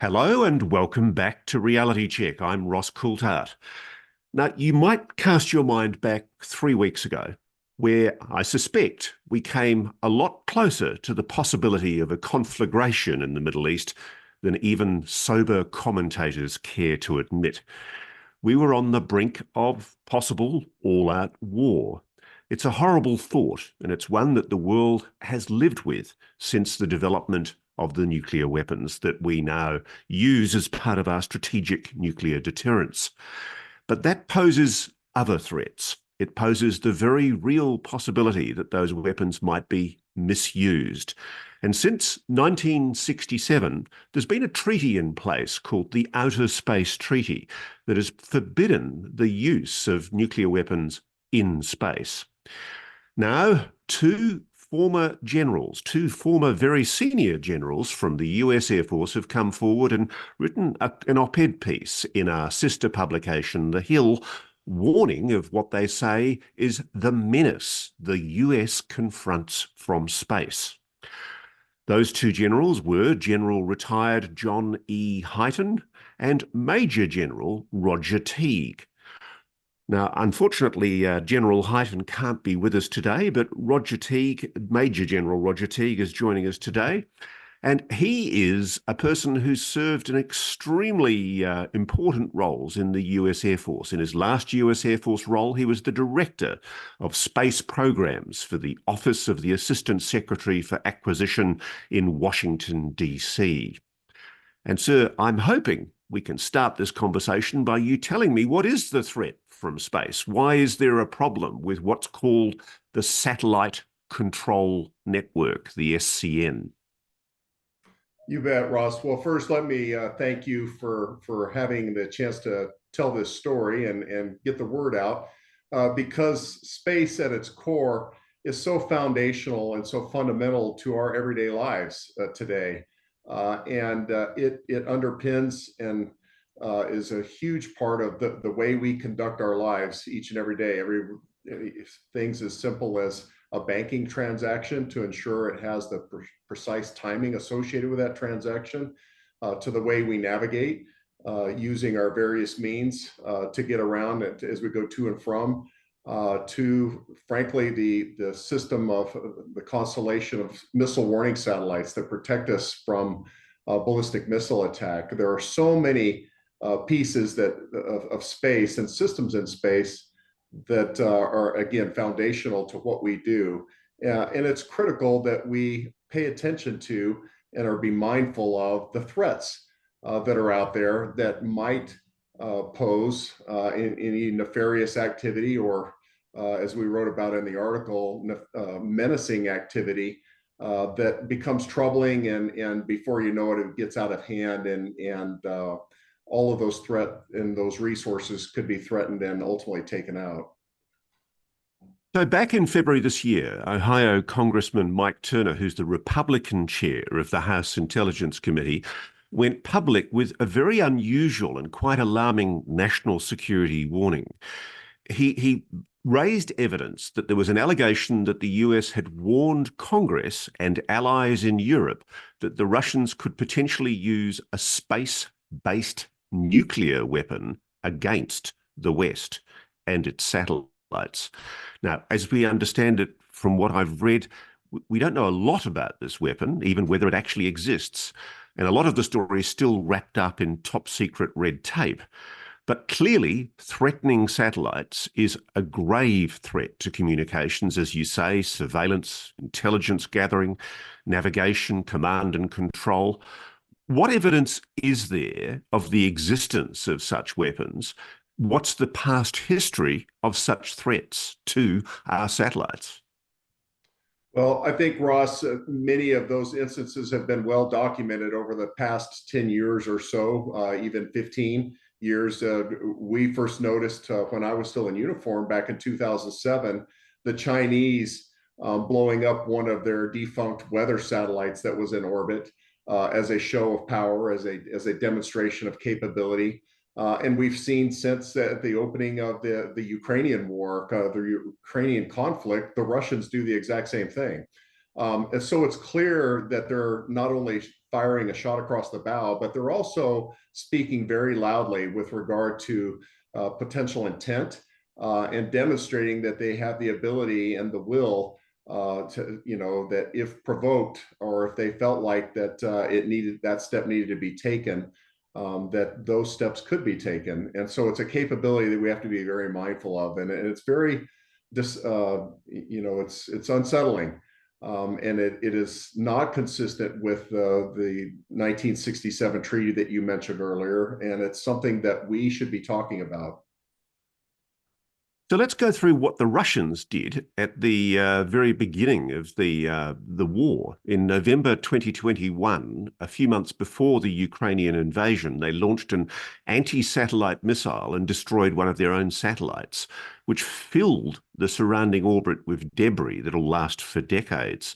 Hello and welcome back to Reality Check. I'm Ross Coulthart. Now, you might cast your mind back 3 weeks ago, where I suspect we came a lot closer to the possibility of a conflagration in the Middle East than even sober commentators care to admit. We were on the brink of possible all-out war. It's a horrible thought, and it's one that the world has lived with since the development of the nuclear weapons that we now use as part of our strategic nuclear deterrence. But that poses other threats. It poses the very real possibility that those weapons might be misused. And since 1967, there's been a treaty in place called the Outer Space Treaty that has forbidden the use of nuclear weapons in space. Now, two former very senior generals from the US Air Force have come forward and written an op-ed piece in our sister publication, The Hill, warning of what they say is the menace the US confronts from space. Those two generals were General Retired John E. Hyten and Major General Roger Teague. Now, unfortunately, General Hyten can't be with us today, but Major General Roger Teague is joining us today. And he is a person who's served in extremely important roles in the US Air Force. In his last US Air Force role, he was the Director of Space Programs for the Office of the Assistant Secretary for Acquisition in Washington, D.C. And sir, I'm hoping we can start this conversation by you telling me what is the threat from space? Why is there a problem with what's called the Satellite Control Network, the SCN? You bet, Ross. Well, first, let me thank you for having the chance to tell this story and get the word out, because space at its core is so foundational and so fundamental to our everyday lives today. It underpins and is a huge part of the way we conduct our lives each and every day. Things as simple as a banking transaction to ensure it has the precise timing associated with that transaction, to the way we navigate using our various means to get around it as we go to and from, to frankly the system of the constellation of missile warning satellites that protect us from ballistic missile attack. There are so many pieces of space and systems in space that are, again, foundational to what we do. And it's critical that we pay attention to and be mindful of the threats that are out there that might pose any nefarious activity or, as we wrote about in the article, menacing activity that becomes troubling, and before you know it, it gets out of hand, and all of those threats and those resources could be threatened and ultimately taken out. So back in February this year, Ohio Congressman Mike Turner, who's the Republican chair of the House Intelligence Committee, went public with a very unusual and quite alarming national security warning. He raised evidence that there was an allegation that the US had warned Congress and allies in Europe that the Russians could potentially use a space-based nuclear weapon against the West and its satellites. Now, as we understand it from what I've read, we don't know a lot about this weapon, even whether it actually exists. And a lot of the story is still wrapped up in top secret red tape. But clearly, threatening satellites is a grave threat to communications, as you say, surveillance, intelligence gathering, navigation, command and control. What evidence is there of the existence of such weapons? What's the past history of such threats to our satellites? Well, I think, Ross, many of those instances have been well documented over the past 10 years or so, even 15 years. We first noticed when I was still in uniform back in 2007, the Chinese blowing up one of their defunct weather satellites that was in orbit as a show of power, as a demonstration of capability. And we've seen since the opening of the Ukrainian war, the Ukrainian conflict, the Russians do the exact same thing. And so it's clear that they're not only firing a shot across the bow, but they're also speaking very loudly with regard to potential intent and demonstrating that they have the ability and the will to, that if provoked or if they felt like that that step needed to be taken, that those steps could be taken. And so it's a capability that we have to be very mindful of. And it's very, it's unsettling. And it is not consistent with the 1967 treaty that you mentioned earlier. And it's something that we should be talking about. So let's go through what the Russians did at the very beginning of the war. In November 2021, a few months before the Ukrainian invasion, they launched an anti-satellite missile and destroyed one of their own satellites, which filled the surrounding orbit with debris that'll last for decades.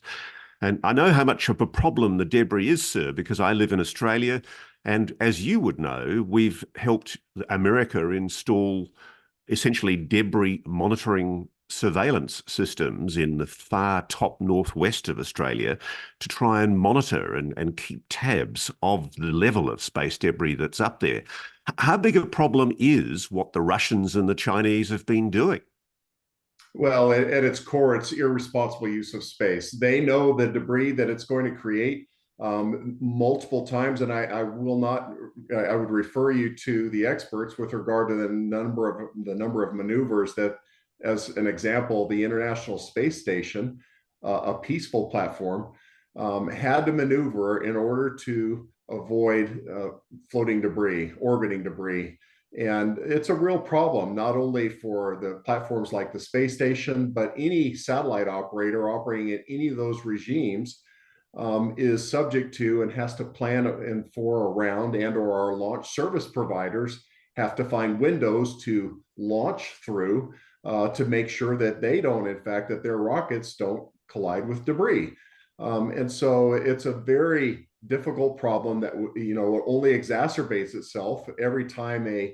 And I know how much of a problem the debris is, sir, because I live in Australia. And as you would know, we've helped America install essentially debris monitoring surveillance systems in the far top northwest of Australia to try and monitor and keep tabs of the level of space debris that's up there. How big a problem is what the Russians and the Chinese have been doing? Well, at its core, it's irresponsible use of space. They know the debris that it's going to create multiple times, and I will not. I would refer you to the experts with regard to the number of maneuvers that, as an example, the International Space Station, a peaceful platform, had to maneuver in order to avoid floating debris, orbiting debris. And it's a real problem, not only for the platforms like the space station, but any satellite operator operating in any of those regimes is subject to and has to plan and for around, and or our launch service providers have to find windows to launch through to make sure that they don't, in fact, that their rockets don't collide with debris. And so it's a very difficult problem that, only exacerbates itself every time a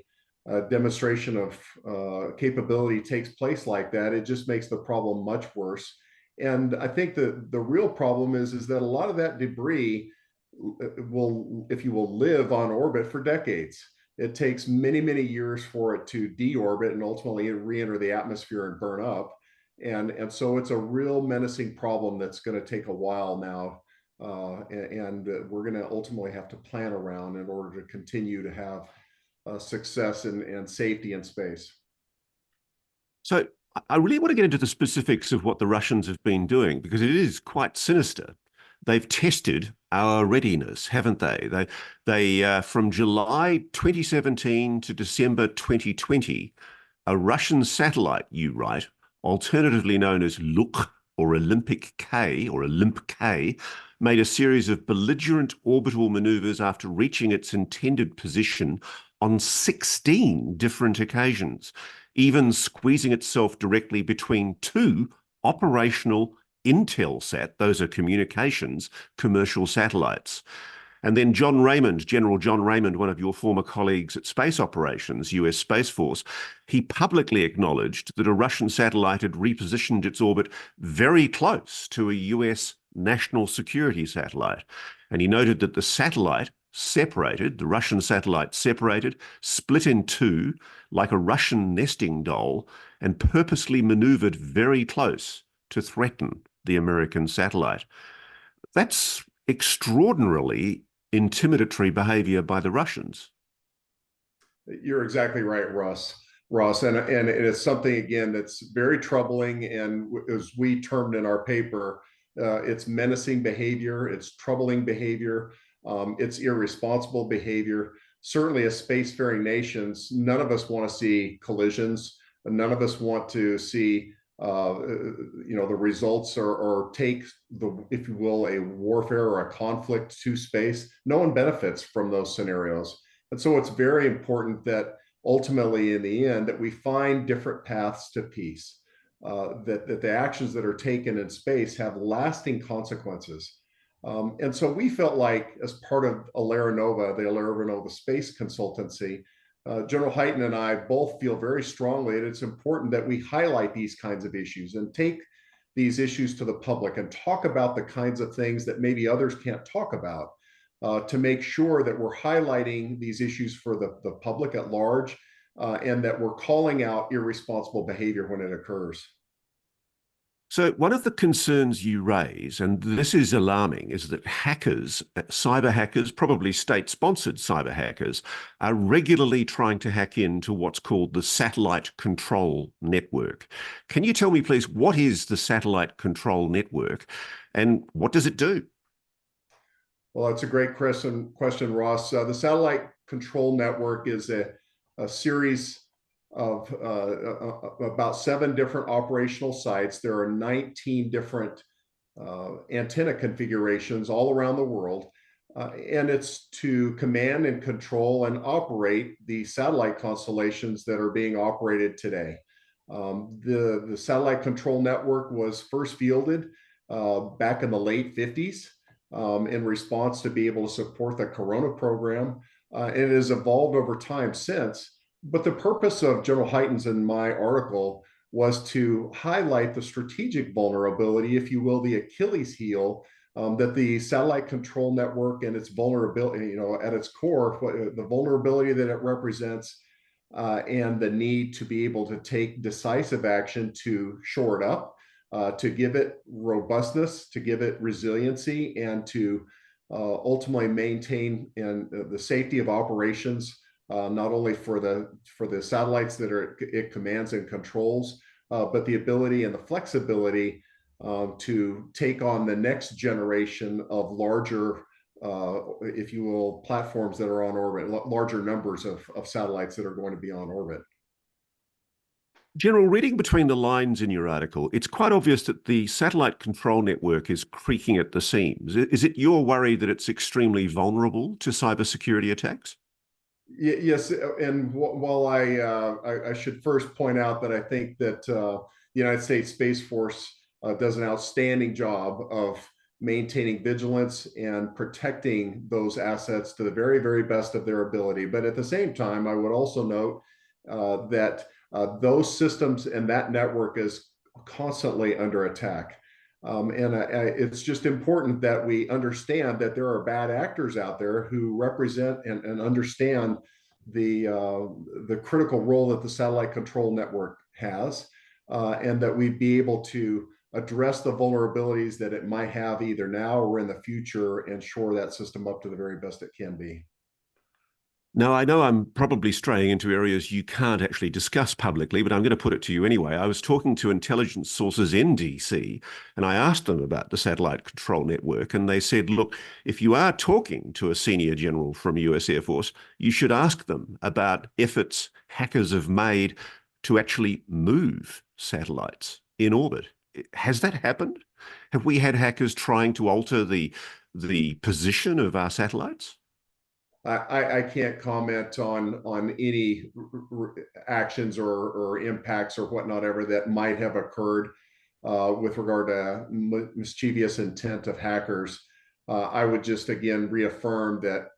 demonstration of capability takes place like that. It just makes the problem much worse. And I think the real problem is that a lot of that debris will, if you will, live on orbit for decades. It takes many, many years for it to deorbit and ultimately re-enter the atmosphere and burn up. And so it's a real menacing problem that's going to take a while now. And we're going to ultimately have to plan around in order to continue to have success and safety in space. So I really want to get into the specifics of what the Russians have been doing, because it is quite sinister. They've tested our readiness, haven't they? They from July 2017 to December 2020, a Russian satellite, you write, alternatively known as Luk or Olympic K or Olymp K, made a series of belligerent orbital maneuvers after reaching its intended position on 16 different occasions, even squeezing itself directly between two operational Intelsat, those are communications, commercial satellites. And then General John Raymond, one of your former colleagues at Space Operations, US Space Force, he publicly acknowledged that a Russian satellite had repositioned its orbit very close to a US national security satellite. And he noted that the satellite separated, the Russian satellite separated, split in two like a Russian nesting doll, and purposely maneuvered very close to threaten the American satellite. That's extraordinarily intimidatory behavior by the Russians. You're exactly right, Ross. And it is something, again, that's very troubling. And as we termed in our paper, it's menacing behavior, it's troubling behavior, it's irresponsible behavior. Certainly, as spacefaring nations, none of us want to see collisions. None of us want to see the results or take the, if you will, a warfare or a conflict to space. No one benefits from those scenarios. And so it's very important that ultimately in the end that we find different paths to peace, that the actions that are taken in space have lasting consequences. And so we felt like, as part of AleraNova, the AleraNova Space Consultancy, General Hyten and I both feel very strongly that it's important that we highlight these kinds of issues and take these issues to the public and talk about the kinds of things that maybe others can't talk about. to make sure that we're highlighting these issues for the public at large, and that we're calling out irresponsible behavior when it occurs. So one of the concerns you raise, and this is alarming, is that hackers, cyber hackers, probably state-sponsored cyber hackers, are regularly trying to hack into what's called the satellite control network. Can you tell me, please, what is the satellite control network and what does it do? Well, that's a great question, Ross. The satellite control network is a series of about 7 different operational sites. There are 19 different antenna configurations all around the world. And it's to command and control and operate the satellite constellations that are being operated today. The satellite control network was first fielded back in the late 50s in response to be able to support the Corona program. And it has evolved over time since. But the purpose of General Hytens and my article was to highlight the strategic vulnerability, if you will, the Achilles heel that the satellite control network and its vulnerability, at its core, the vulnerability that it represents, and the need to be able to take decisive action to shore it up, to give it robustness, to give it resiliency, and to ultimately maintain the safety of operations. Not only for the satellites that it commands and controls, but the ability and the flexibility to take on the next generation of larger, if you will, platforms that are on orbit, larger numbers of satellites that are going to be on orbit. General, reading between the lines in your article, it's quite obvious that the satellite control network is creaking at the seams. Is it your worry that it's extremely vulnerable to cybersecurity attacks? Yes, and while I should first point out that I think that the United States Space Force does an outstanding job of maintaining vigilance and protecting those assets to the very, very best of their ability. But at the same time, I would also note that those systems and that network is constantly under attack. And it's just important that we understand that there are bad actors out there who represent and understand the critical role that the satellite control network has, and that we be able to address the vulnerabilities that it might have either now or in the future and shore that system up to the very best it can be. Now, I know I'm probably straying into areas you can't actually discuss publicly, but I'm going to put it to you anyway. I was talking to intelligence sources in DC, and I asked them about the satellite control network, and they said, look, if you are talking to a senior general from US Air Force, you should ask them about efforts hackers have made to actually move satellites in orbit. Has that happened? Have we had hackers trying to alter the position of our satellites? I can't comment on any actions or impacts or whatnot ever that might have occurred with regard to mischievous intent of hackers. I would just again reaffirm that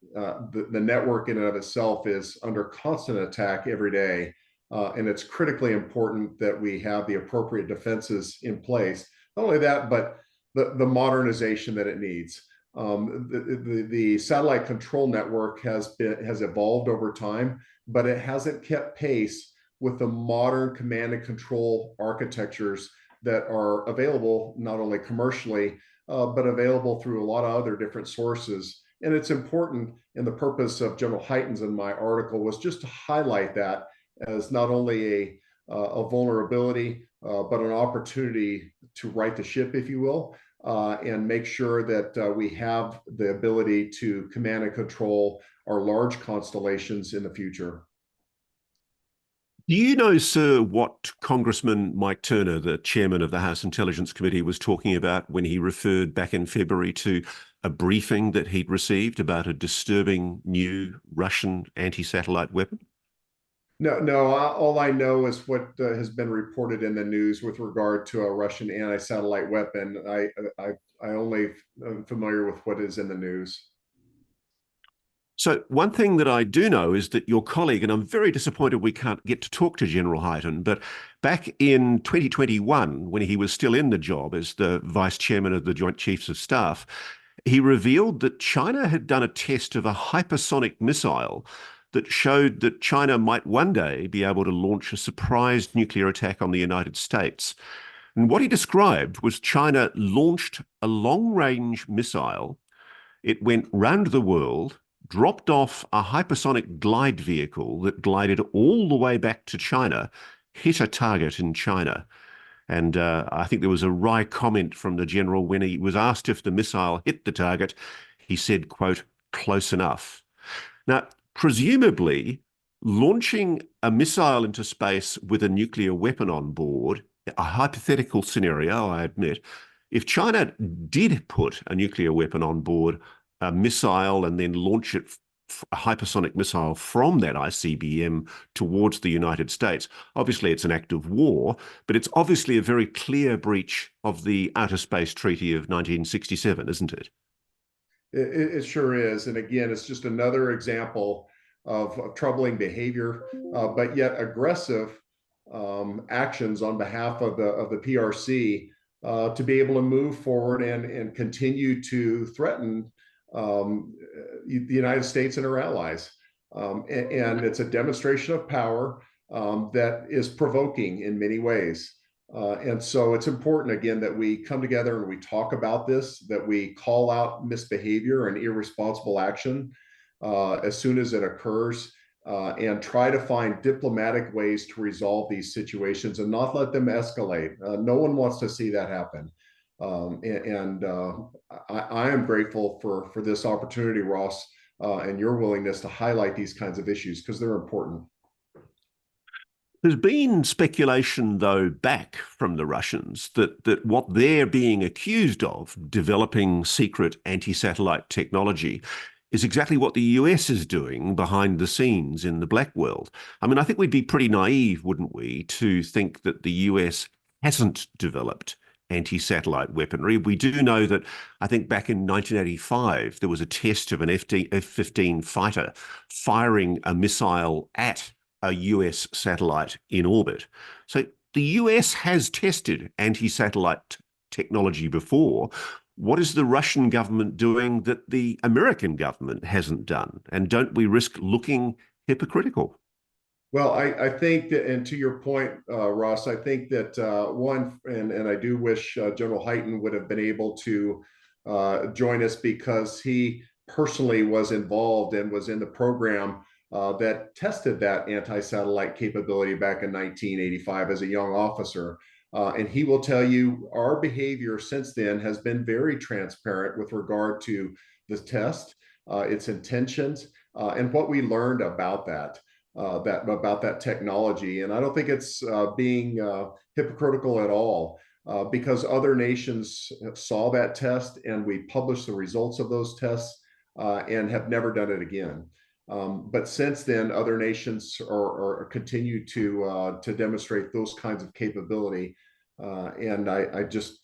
the network in and of itself is under constant attack every day, and it's critically important that we have the appropriate defenses in place. Not only that, but the modernization that it needs. The satellite control network has evolved over time, but it hasn't kept pace with the modern command and control architectures that are available not only commercially, but available through a lot of other different sources. And it's important, and the purpose of General Hytens in my article was just to highlight that as not only a vulnerability, but an opportunity to right the ship, if you will. And make sure that we have the ability to command and control our large constellations in the future. Do you know, sir, what Congressman Mike Turner, the chairman of the House Intelligence Committee, was talking about when he referred back in February to a briefing that he'd received about a disturbing new Russian anti-satellite weapon? No. All I know is what has been reported in the news with regard to a Russian anti-satellite weapon. I only am familiar with what is in the news. So one thing that I do know is that your colleague, and I'm very disappointed we can't get to talk to General Hyten, but back in 2021, when he was still in the job as the vice chairman of the Joint Chiefs of Staff, He revealed that China had done a test of a hypersonic missile that showed that China might one day be able to launch a surprise nuclear attack on the United States. And what he described was China launched a long-range missile. It went round the world, dropped off a hypersonic glide vehicle that glided all the way back to China, hit a target in China. And I think there was a wry comment from the general when he was asked if the missile hit the target. He said, quote, close enough. Now, presumably, launching a missile into space with a nuclear weapon on board, a hypothetical scenario, I admit, if China did put a nuclear weapon on board a missile and then launch it, a hypersonic missile from that ICBM towards the United States, obviously it's an act of war, but it's obviously a very clear breach of the Outer Space Treaty of 1967, isn't it? It sure is. And again, it's just another example of troubling behavior, but yet aggressive actions on behalf of the PRC to be able to move forward and continue to threaten the United States and her allies. And it's a demonstration of power that is provoking in many ways. And so it's important, again, that we come together and we talk about this, that we call out misbehavior and irresponsible action as soon as it occurs, and try to find diplomatic ways to resolve these situations and not let them escalate. No one wants to see that happen. I am grateful for this opportunity, Ross, and your willingness to highlight these kinds of issues because they're important. There's been speculation, though, back from the Russians that what they're being accused of, developing secret anti-satellite technology, is exactly what the US is doing behind the scenes in the black world. I mean, I think we'd be pretty naive, wouldn't we, to think that the US hasn't developed anti-satellite weaponry. We do know that I think back in 1985, there was a test of an F-15 fighter firing a missile at a US satellite in orbit. So the US has tested anti-satellite technology before. What is the Russian government doing that the American government hasn't done? And don't we risk looking hypocritical? Well, I think that, and to your point, Ross, I think that one, and I do wish General Hyten would have been able to join us because he personally was involved and was in the program that tested that anti-satellite capability back in 1985 as a young officer. And he will tell you our behavior since then has been very transparent with regard to the test, its intentions, and what we learned about that. About that technology. And I don't think it's being hypocritical at all because other nations saw that test and we published the results of those tests and have never done it again. But since then, other nations are continue to demonstrate those kinds of capability. And I just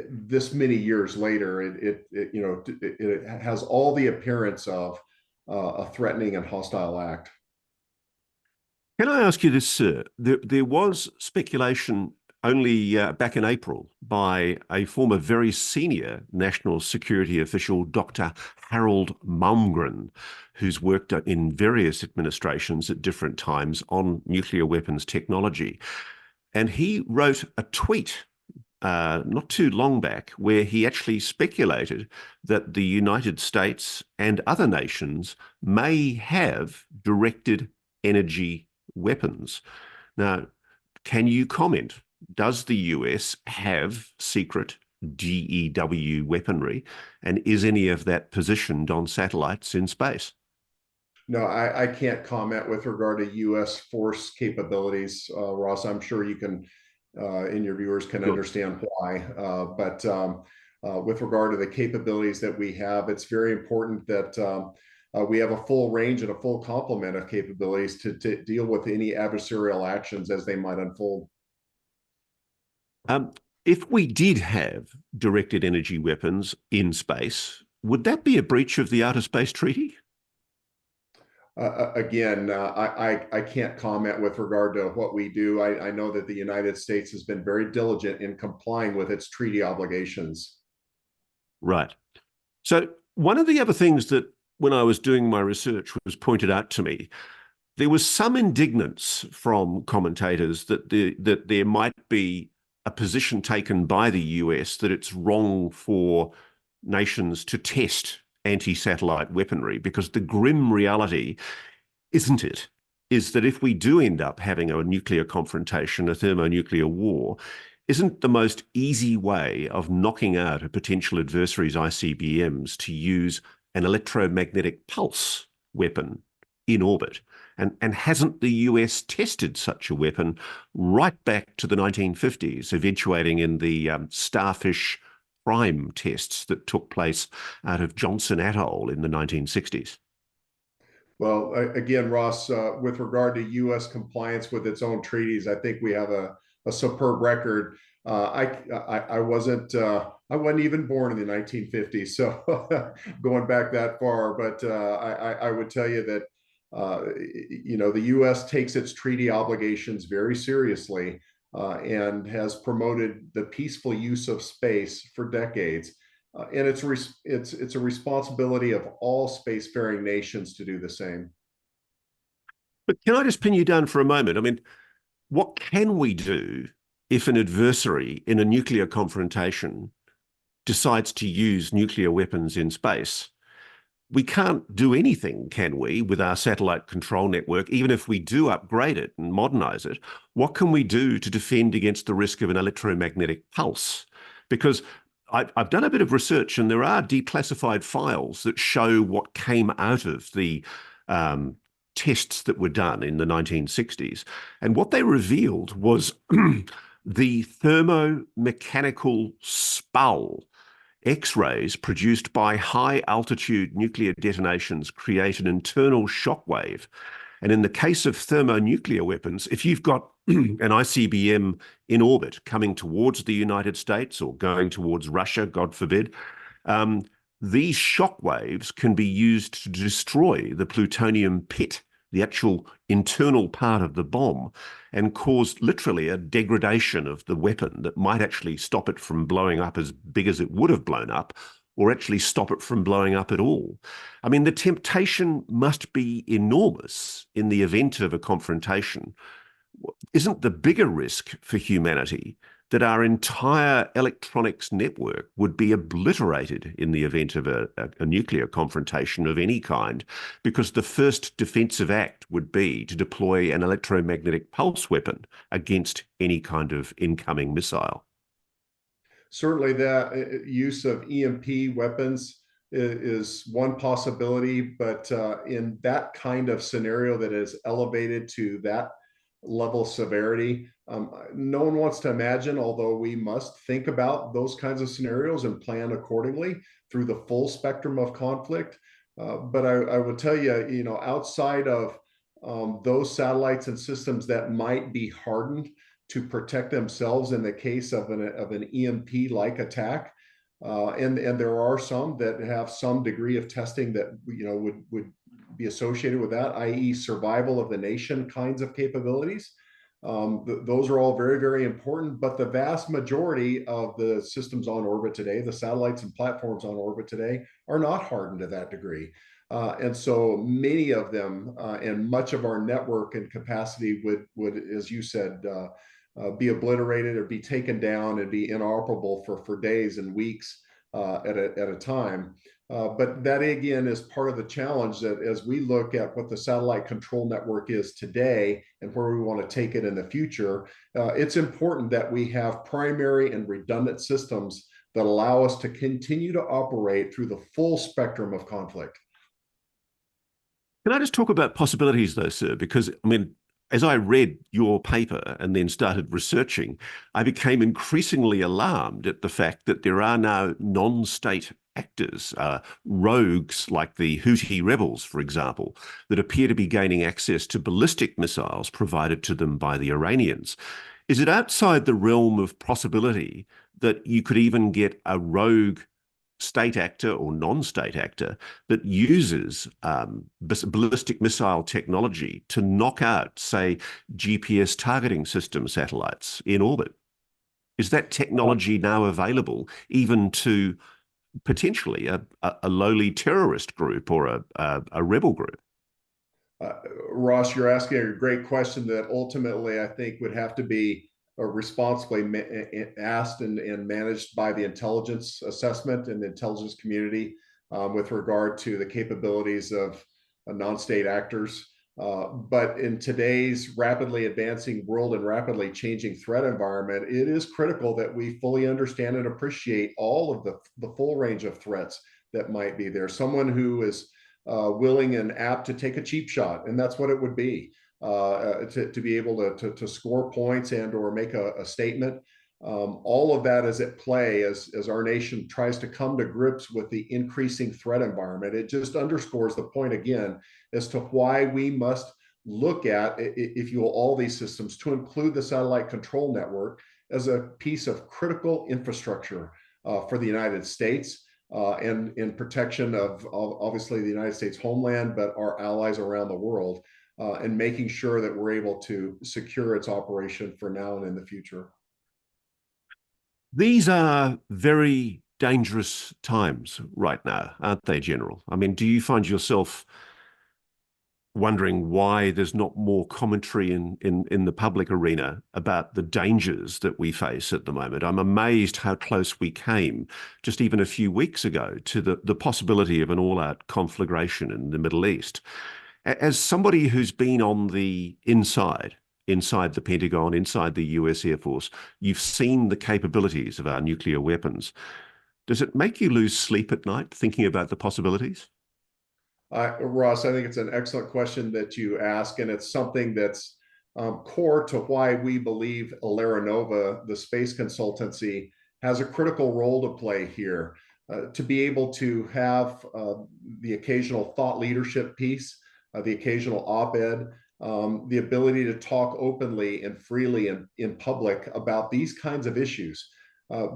this many years later, it has all the appearance of a threatening and hostile act. Can I ask you this, sir? There was speculation only back in April by a former very senior national security official, Dr. Harold Malmgren, who's worked in various administrations at different times on nuclear weapons technology. And he wrote a tweet not too long back where he actually speculated that the United States and other nations may have directed energy weapons. Now, can you comment? Does the US have secret DEW weaponry? And is any of that positioned on satellites in space? No, I can't comment with regard to US force capabilities, Ross. I'm sure you can, and your viewers can understand why. But with regard to the capabilities that we have, it's very important that we have a full range and a full complement of capabilities to deal with any adversarial actions as they might unfold. If we did have directed energy weapons in space, would that be a breach of the Outer Space Treaty? Again, I can't comment with regard to what we do. I know that the United States has been very diligent in complying with its treaty obligations. Right. So one of the other things that when I was doing my research was pointed out to me, there was some indignance from commentators that there might be a position taken by the US that it's wrong for nations to test anti-satellite weaponry, because the grim reality, isn't it, is that if we do end up having a nuclear confrontation, a thermonuclear war, isn't the most easy way of knocking out a potential adversary's ICBMs to use an electromagnetic pulse weapon in orbit? And hasn't the US tested such a weapon right back to the 1950s, eventuating in the Starfish Prime tests that took place out of Johnson Atoll in the 1960s? Well, again, Ross, with regard to U.S. compliance with its own treaties, I think we have a superb record. I wasn't even born in the 1950s, so going back that far. But I would tell you that the U.S. takes its treaty obligations very seriously and has promoted the peaceful use of space for decades. And it's a responsibility of all spacefaring nations to do the same. But can I just pin you down for a moment? I mean, what can we do if an adversary in a nuclear confrontation decides to use nuclear weapons in space? We can't do anything, can we, with our satellite control network, even if we do upgrade it and modernize it? What can we do to defend against the risk of an electromagnetic pulse? Because I've done a bit of research, and there are declassified files that show what came out of the tests that were done in the 1960s. And what they revealed was the thermomechanical spull. X-rays produced by high-altitude nuclear detonations create an internal shockwave. And in the case of thermonuclear weapons, if you've got an ICBM in orbit coming towards the United States or going towards Russia, God forbid, these shockwaves can be used to destroy the plutonium pit, the actual internal part of the bomb, and cause literally a degradation of the weapon that might actually stop it from blowing up as big as it would have blown up, or actually stop it from blowing up at all. I mean, the temptation must be enormous in the event of a confrontation. Isn't the bigger risk for humanity that our entire electronics network would be obliterated in the event of a nuclear confrontation of any kind, because the first defensive act would be to deploy an electromagnetic pulse weapon against any kind of incoming missile? Certainly, that use of EMP weapons is one possibility, but in that kind of scenario that is elevated to that level of severity, no one wants to imagine, although we must think about those kinds of scenarios and plan accordingly through the full spectrum of conflict. But I will tell you, outside of those satellites and systems that might be hardened to protect themselves in the case of an EMP-like attack, and there are some that have some degree of testing that would be associated with that, i.e., survival of the nation kinds of capabilities. Those are all very, very important, but the vast majority of the systems on orbit today, the satellites and platforms on orbit today, are not hardened to that degree. And so many of them and much of our network and capacity would, as you said, be obliterated or be taken down and be inoperable for days and weeks at a time. But that, again, is part of the challenge, that as we look at what the satellite control network is today and where we want to take it in the future, it's important that we have primary and redundant systems that allow us to continue to operate through the full spectrum of conflict. Can I just talk about possibilities, though, sir? Because, I mean, as I read your paper and then started researching, I became increasingly alarmed at the fact that there are now non-state actors, rogues like the Houthi rebels, for example, that appear to be gaining access to ballistic missiles provided to them by the Iranians. Is it outside the realm of possibility that you could even get a rogue state actor or non-state actor that uses ballistic missile technology to knock out, say, GPS targeting system satellites in orbit? Is that technology now available even to potentially a lowly terrorist group or a rebel group? Uh, Ross, you're asking a great question that ultimately I think would have to be responsibly asked and managed by the intelligence assessment and the intelligence community with regard to the capabilities of non-state actors. But in today's rapidly advancing world and rapidly changing threat environment, it is critical that we fully understand and appreciate all of the full range of threats that might be there. Someone who is willing and apt to take a cheap shot, and that's what it would be, to be able to score points and or make a statement. All of that is at play as our nation tries to come to grips with the increasing threat environment. It just underscores the point again as to why we must look at, if you will, all these systems to include the satellite control network as a piece of critical infrastructure for the United States. And in protection of obviously the United States homeland, but our allies around the world, and making sure that we're able to secure its operation for now and in the future. These are very dangerous times right now, aren't they, General? I mean, do you find yourself wondering why there's not more commentary in the public arena about the dangers that we face at the moment? I'm amazed how close we came just even a few weeks ago to the possibility of an all-out conflagration in the Middle East. As somebody who's been on the inside the Pentagon, inside the US Air Force, you've seen the capabilities of our nuclear weapons. Does it make you lose sleep at night thinking about the possibilities? Ross, I think it's an excellent question that you ask, and it's something that's core to why we believe Nova, the space consultancy, has a critical role to play here. To be able to have the occasional thought leadership piece, the occasional op-ed, the ability to talk openly and freely in public about these kinds of issues,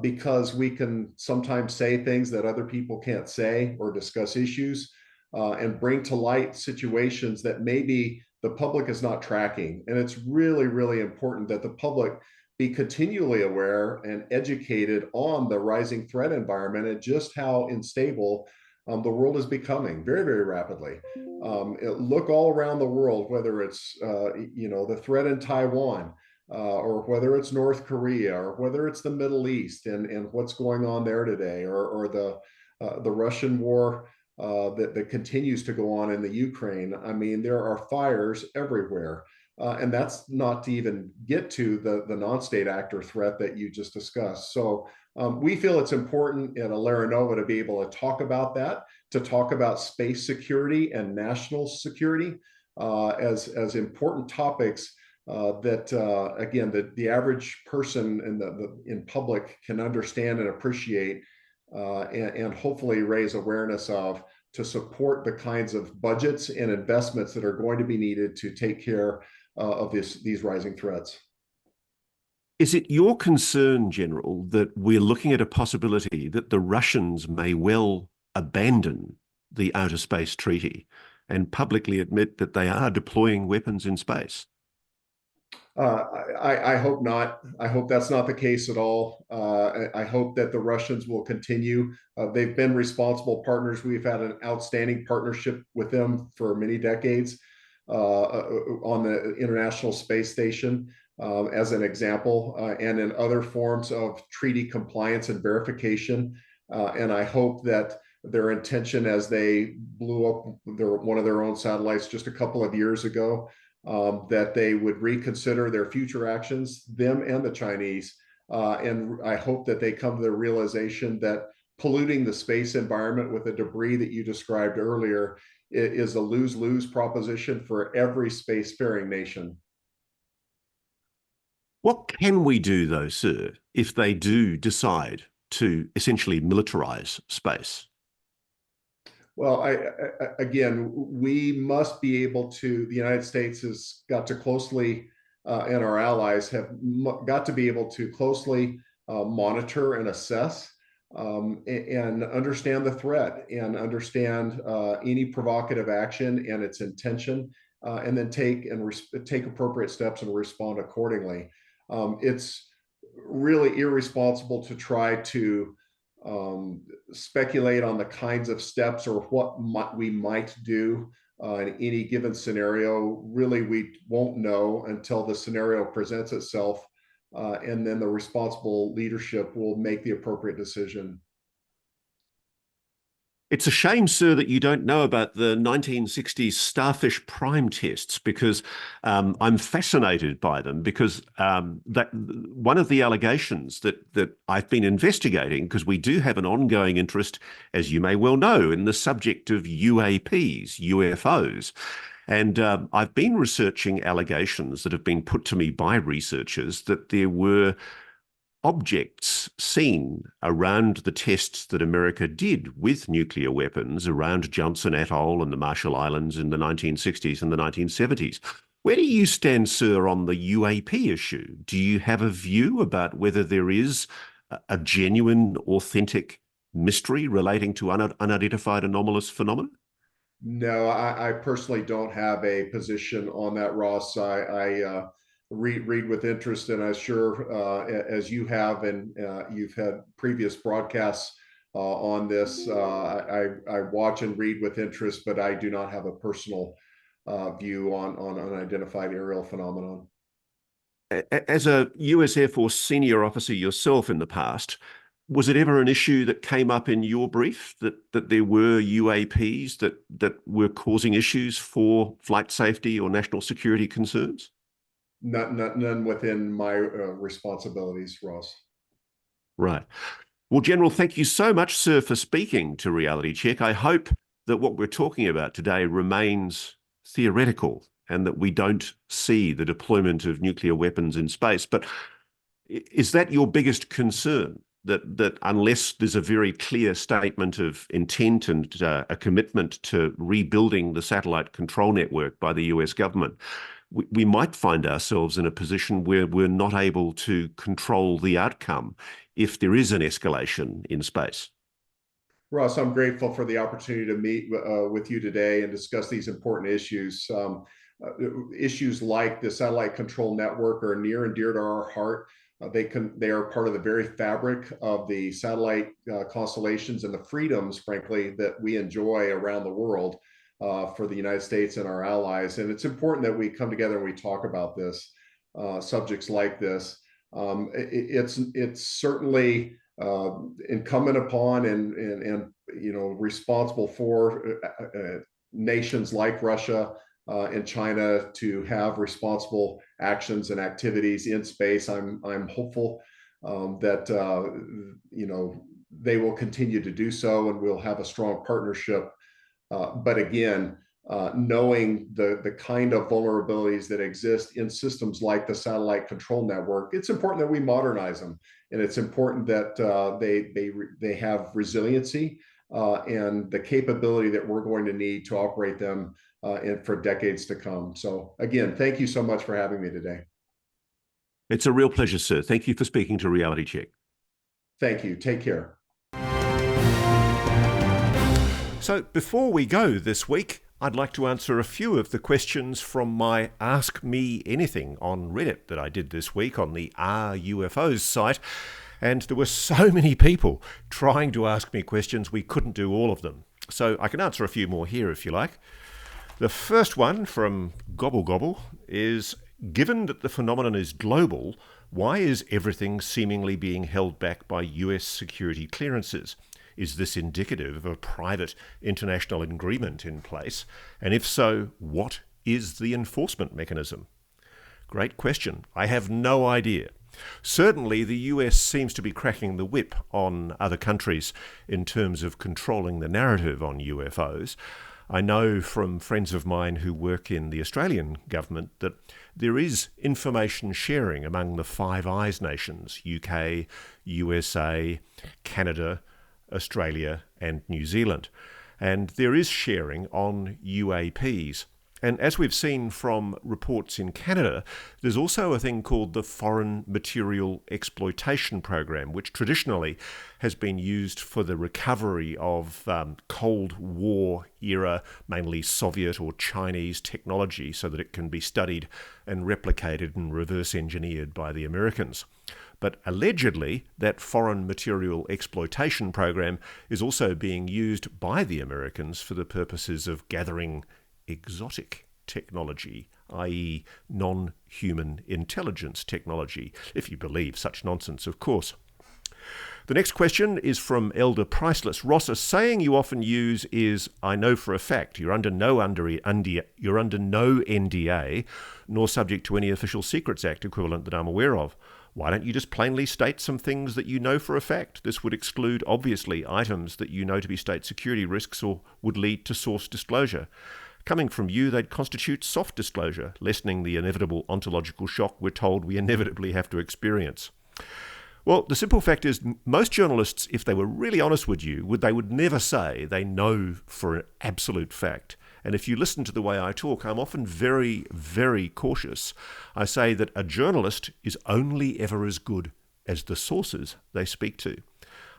because we can sometimes say things that other people can't say or discuss issues. And bring to light situations that maybe the public is not tracking. And it's really, really important that the public be continually aware and educated on the rising threat environment and just how unstable the world is becoming very, very rapidly. Look all around the world, whether it's the threat in Taiwan, or whether it's North Korea, or whether it's the Middle East and what's going on there today, or the Russian war that continues to go on in the Ukraine. I mean, there are fires everywhere. And that's not to even get to the non-state actor threat that you just discussed. So we feel it's important at Nova to be able to talk about that, to talk about space security and national security as important topics that, again, the average person in public can understand and appreciate, and hopefully raise awareness of, to support the kinds of budgets and investments that are going to be needed to take care of these rising threats. Is it your concern, General, that we're looking at a possibility that the Russians may well abandon the Outer Space Treaty and publicly admit that they are deploying weapons in space? I hope not. I hope that's not the case at all. I hope that the Russians will continue. They've been responsible partners. We've had an outstanding partnership with them for many decades on the International Space Station, as an example, and in other forms of treaty compliance and verification. And I hope that their intention, as they blew up one of their own satellites just a couple of years ago, that they would reconsider their future actions, them and the Chinese. And I hope that they come to the realization that polluting the space environment with the debris that you described earlier is a lose-lose proposition for every spacefaring nation. What can we do, though, sir, if they do decide to essentially militarize space? Well, again, we must be able to, the United States has got to closely, and our allies have got to be able to closely monitor and assess, and understand the threat and understand any provocative action and its intention, and then take appropriate steps and respond accordingly. It's really irresponsible to try to speculate on the kinds of steps or what we might do in any given scenario. Really, we won't know until the scenario presents itself, and then the responsible leadership will make the appropriate decision. It's a shame, sir, that you don't know about the 1960s starfish prime tests, because I'm fascinated by them, because that one of the allegations that I've been investigating, because we do have an ongoing interest, as you may well know, in the subject of UAPs, UFOs. And I've been researching allegations that have been put to me by researchers that there were objects seen around the tests that America did with nuclear weapons around Johnson Atoll and the Marshall Islands in the 1960s and the 1970s. Where do you stand, sir, on the UAP issue? Do you have a view about whether there is a genuine, authentic mystery relating to unidentified anomalous phenomena? No, I personally don't have a position on that, Ross. I read with interest, and I'm sure as you have, and you've had previous broadcasts on this. I watch and read with interest, but I do not have a personal view on unidentified aerial phenomenon. As a US Air Force senior officer yourself in the past, was it ever an issue that came up in your brief that there were UAPs that were causing issues for flight safety or national security concerns? None within my responsibilities, Ross. Right. Well, General, thank you so much, sir, for speaking to Reality Check. I hope that what we're talking about today remains theoretical and that we don't see the deployment of nuclear weapons in space. But is that your biggest concern? That unless there's a very clear statement of intent and a commitment to rebuilding the satellite control network by the US government, we might find ourselves in a position where we're not able to control the outcome if there is an escalation in space. Ross, I'm grateful for the opportunity to meet with you today and discuss these important issues. Issues like the satellite control network are near and dear to our heart. They are part of the very fabric of the satellite constellations and the freedoms, frankly, that we enjoy around the world for the United States and our allies. And it's important that we come together and we talk about this, subjects like this. It's certainly incumbent upon and responsible for nations like Russia and China to have responsible actions and activities in space. I'm hopeful that they will continue to do so, and we'll have a strong partnership. But again, knowing the kind of vulnerabilities that exist in systems like the satellite control network, it's important that we modernize them, and it's important that they have resiliency and the capability that we're going to need to operate them for decades to come. So again, thank you so much for having me today. It's a real pleasure, sir. Thank you for speaking to Reality Check. Thank you. Take care. So before we go this week, I'd like to answer a few of the questions from my Ask Me Anything on Reddit that I did this week on the Are UFOs site. And there were so many people trying to ask me questions, we couldn't do all of them. So I can answer a few more here if you like. The first one from Gobble Gobble is, given that the phenomenon is global, why is everything seemingly being held back by US security clearances? Is this indicative of a private international agreement in place? And if so, what is the enforcement mechanism? Great question. I have no idea. Certainly, the US seems to be cracking the whip on other countries in terms of controlling the narrative on UFOs. I know from friends of mine who work in the Australian government that there is information sharing among the Five Eyes nations, UK, USA, Canada, Australia and New Zealand. And there is sharing on UAPs. And as we've seen from reports in Canada, there's also a thing called the Foreign Material Exploitation Program, which traditionally has been used for the recovery of Cold War era, mainly Soviet or Chinese technology, so that it can be studied and replicated and reverse engineered by the Americans. But allegedly, that foreign material exploitation program is also being used by the Americans for the purposes of gathering exotic technology, i.e. non-human intelligence technology, if you believe such nonsense, of course. The next question is from Elder Priceless. Ross, a saying you often use is, I know for a fact. You're under no NDA, nor subject to any Official Secrets Act equivalent that I'm aware of. Why don't you just plainly state some things that you know for a fact? This would exclude, obviously, items that you know to be state security risks or would lead to source disclosure. Coming from you, they'd constitute soft disclosure, lessening the inevitable ontological shock we're told we inevitably have to experience. Well, the simple fact is most journalists, if they were really honest with you, they would never say they know for an absolute fact. And if you listen to the way I talk, I'm often very, very cautious. I say that a journalist is only ever as good as the sources they speak to.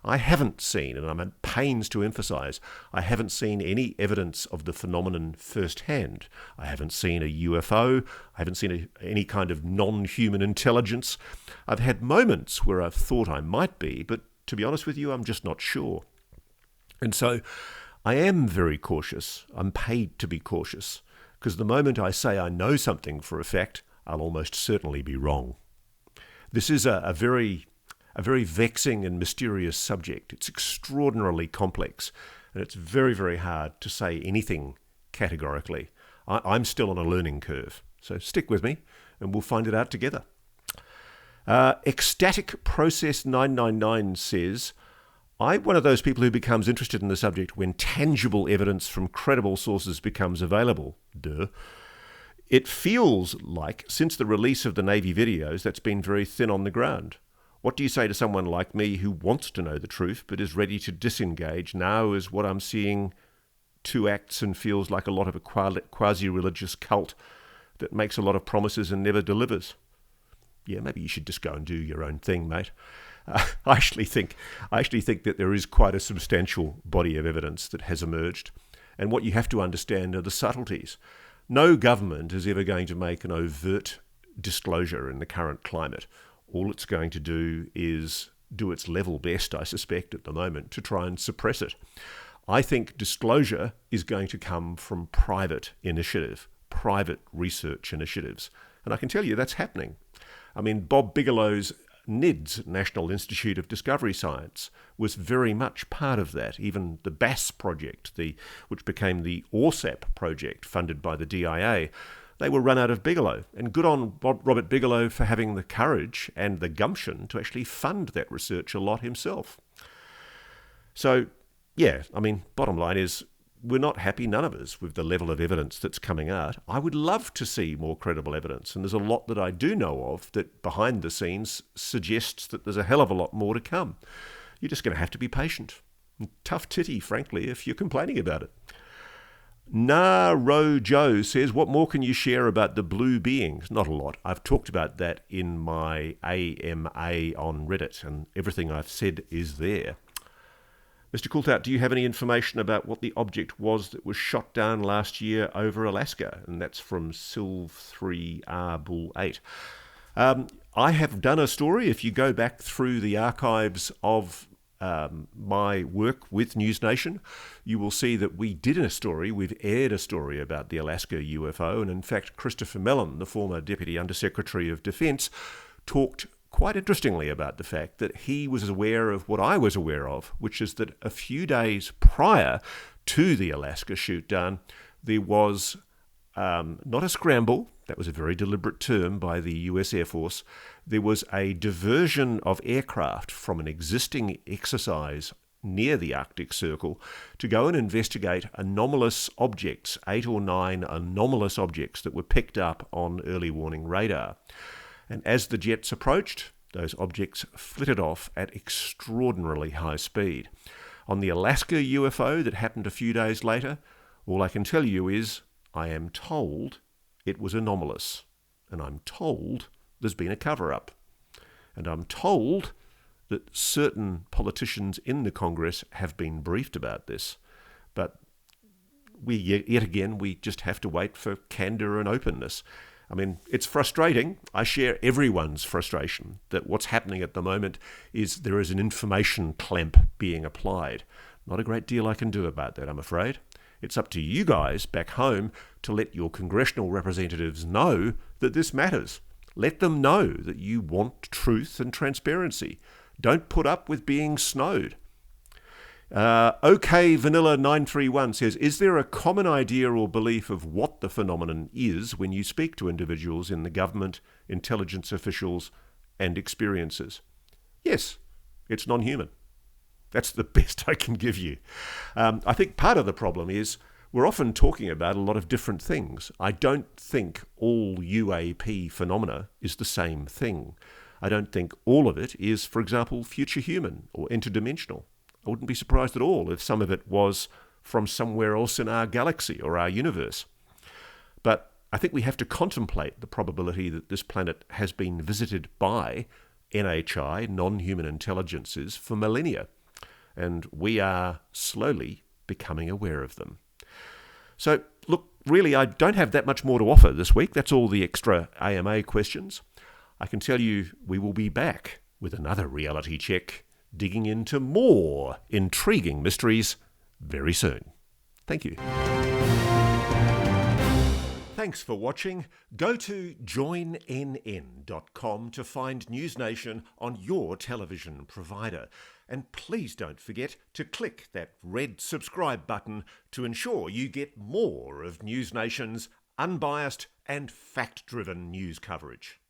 I haven't seen, and I'm at pains to emphasize, I haven't seen any evidence of the phenomenon firsthand. I haven't seen a UFO. I haven't seen any kind of non-human intelligence. I've had moments where I've thought I might be, but to be honest with you, I'm just not sure. And so I am very cautious. I'm paid to be cautious, because the moment I say I know something for a fact, I'll almost certainly be wrong. This is a very vexing and mysterious subject. It's extraordinarily complex, and it's very, very hard to say anything categorically. I'm still on a learning curve, so stick with me, and we'll find it out together. Ecstatic Process 999 says, I'm one of those people who becomes interested in the subject when tangible evidence from credible sources becomes available. Duh. It feels like, since the release of the Navy videos, that's been very thin on the ground. What do you say to someone like me who wants to know the truth but is ready to disengage now as what I'm seeing two acts and feels like a lot of a quasi-religious cult that makes a lot of promises and never delivers? Yeah, maybe you should just go and do your own thing, mate. I actually think that there is quite a substantial body of evidence that has emerged, and what you have to understand are the subtleties. No government is ever going to make an overt disclosure in the current climate. All it's going to do is do its level best, I suspect, at the moment, to try and suppress it. I think disclosure is going to come from private initiative, private research initiatives. And I can tell you that's happening. I mean, Bob Bigelow's NIDS, National Institute of Discovery Science, was very much part of that. Even the BASS project, which became the ORSAP project funded by the DIA, they were run out of Bigelow. And good on Robert Bigelow for having the courage and the gumption to actually fund that research a lot himself. So, yeah, I mean, bottom line is we're not happy, none of us, with the level of evidence that's coming out. I would love to see more credible evidence, and there's a lot that I do know of that behind the scenes suggests that there's a hell of a lot more to come. You're just going to have to be patient. And tough titty, frankly, if you're complaining about it. Naro Joe says, what more can you share about the blue beings? Not a lot. I've talked about that in my AMA on Reddit, and everything I've said is there. Mr. Coulthart, do you have any information about what the object was that was shot down last year over Alaska? And that's from Silv3R Bull 8. I have done a story. If you go back through the archives of my work with NewsNation, you will see that we did a story, we've aired a story about the Alaska UFO, and in fact Christopher Mellon, the former Deputy Undersecretary of Defence, talked quite interestingly about the fact that he was aware of what I was aware of, which is that a few days prior to the Alaska shoot down, there was not a scramble, that was a very deliberate term by the US Air Force, there was a diversion of aircraft from an existing exercise near the Arctic Circle to go and investigate anomalous objects, 8 or 9 anomalous objects that were picked up on early warning radar. And as the jets approached, those objects flitted off at extraordinarily high speed. On the Alaska UFO that happened a few days later, all I can tell you is I am told it was anomalous. And I'm told there's been a cover-up. And I'm told that certain politicians in the Congress have been briefed about this. But yet again, we just have to wait for candour and openness. I mean, it's frustrating. I share everyone's frustration that what's happening at the moment is there is an information clamp being applied. Not a great deal I can do about that, I'm afraid. It's up to you guys back home to let your congressional representatives know that this matters. Let them know that you want truth and transparency. Don't put up with being snowed. OK Vanilla 931 says, is there a common idea or belief of what the phenomenon is when you speak to individuals in the government, intelligence officials and experiences? Yes, it's non-human. That's the best I can give you. I think part of the problem is we're often talking about a lot of different things. I don't think all UAP phenomena is the same thing. I don't think all of it is, for example, future human or interdimensional. I wouldn't be surprised at all if some of it was from somewhere else in our galaxy or our universe. But I think we have to contemplate the probability that this planet has been visited by NHI, non-human intelligences, for millennia. And we are slowly becoming aware of them. So, look, really, I don't have that much more to offer this week. That's all the extra AMA questions. I can tell you we will be back with another reality check, digging into more intriguing mysteries very soon. Thank you. Thanks for watching. Go to joinnn.com to find NewsNation on your television provider. And please don't forget to click that red subscribe button to ensure you get more of NewsNation's unbiased and fact-driven news coverage.